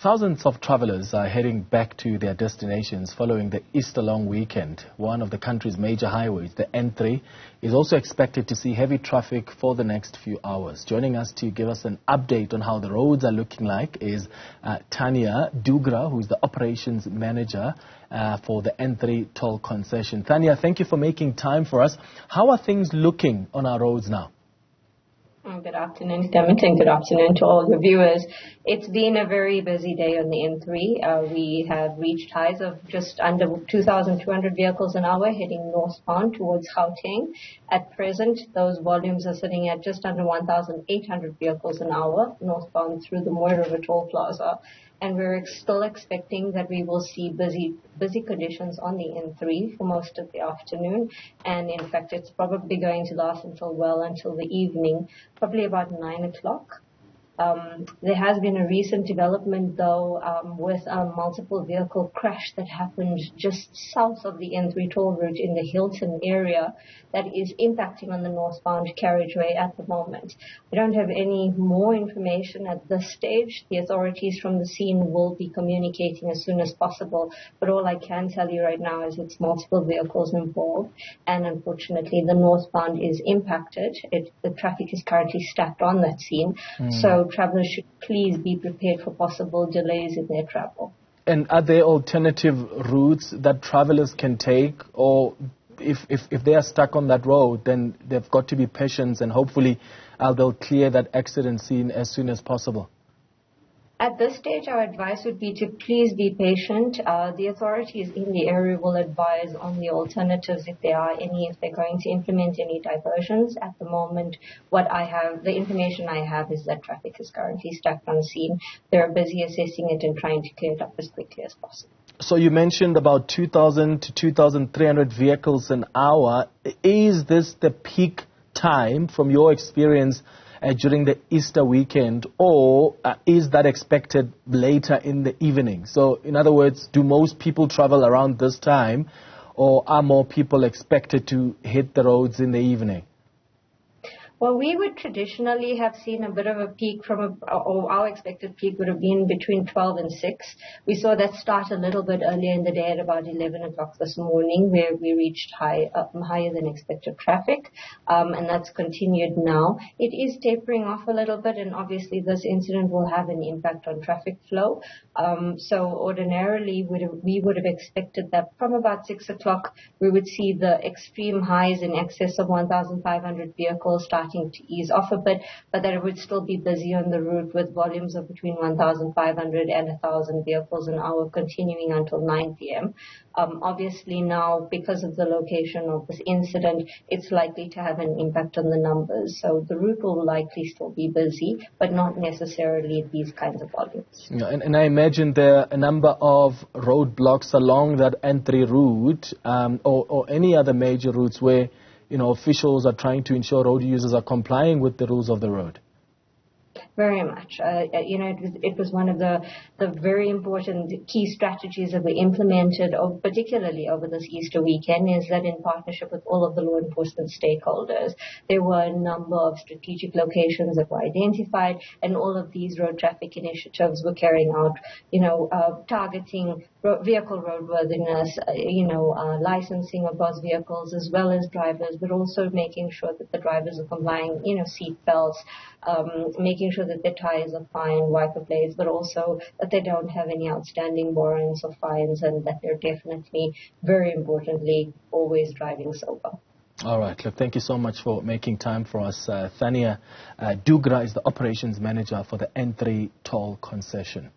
Thousands of travelers are heading back to their destinations following the Easter long weekend. One of the country's major highways, the N3, is also expected to see heavy traffic for the next few hours. Joining us to give us an update on how the roads are looking like is Thania Dhoogra, who is the operations manager for the N3 Toll Concession. Thania, thank you for making time for us. How are things looking on our roads now? Good afternoon, Clement, and good afternoon to all your viewers. It's been a very busy day on the N3. We have reached highs of just under 2,200 vehicles an hour heading northbound towards Gauteng. At present, those volumes are sitting at just under 1,800 vehicles an hour northbound through the Mooi River Toll Plaza. And we're still expecting that we will see busy conditions on the N3 for most of the afternoon. And in fact, it's probably going to last until the evening, probably about 9 o'clock. There has been a recent development, though, with a multiple vehicle crash that happened just south of the N3 toll route in the Hilton area that is impacting on the northbound carriageway at the moment. We don't have any more information at this stage. The authorities from the scene will be communicating as soon as possible, but all I can tell you right now is it's multiple vehicles involved, and unfortunately the northbound is impacted. The traffic is currently stacked on that scene, so travelers should please be prepared for possible delays in their travel. And are there alternative routes that travelers can take, or if they are stuck on that road, then they've got to be patient and hopefully they'll clear that accident scene as soon as possible? At this stage, our advice would be to please be patient. The authorities in the area will advise on the alternatives if there are any, if they're going to implement any diversions. At the moment, the information I have is that traffic is currently stuck on scene. They're busy assessing it and trying to clear it up as quickly as possible. So you mentioned about 2,000 to 2,300 vehicles an hour. Is this the peak time from your experience during the Easter weekend, or is that expected later in the evening? So in other words, do most people travel around this time, or are more people expected to hit the roads in the evening? Well, we would traditionally have seen a bit of a peak our expected peak would have been between 12 and 6. We saw that start a little bit earlier in the day at about 11 o'clock this morning, where we reached higher than expected traffic, and that's continued now. It is tapering off a little bit, and obviously this incident will have an impact on traffic flow. So ordinarily, we would have expected that from about 6 o'clock, we would see the extreme highs in excess of 1,500 vehicles starting to ease off a bit, but that it would still be busy on the route with volumes of between 1,500 and 1,000 vehicles an hour continuing until 9 p.m. Obviously now, because of the location of this incident, it's likely to have an impact on the numbers. So the route will likely still be busy, but not necessarily these kinds of volumes. Yeah, and I imagine there are a number of roadblocks along that N3 route or any other major routes where officials are trying to ensure road users are complying with the rules of the road. Very much. It was one of the very important key strategies that were implemented, particularly over this Easter weekend, is that in partnership with all of the law enforcement stakeholders, there were a number of strategic locations that were identified, and all of these road traffic initiatives were carrying out, targeting vehicle roadworthiness, licensing of those vehicles as well as drivers, but also making sure that the drivers are complying, seat belts, making sure that their tires are fine, wiper blades, but also that they don't have any outstanding warrants or fines, and that they're definitely, very importantly, always driving sober. All right. Look, thank you so much for making time for us. Thania Dhoogra is the operations manager for the N3 Toll Concession.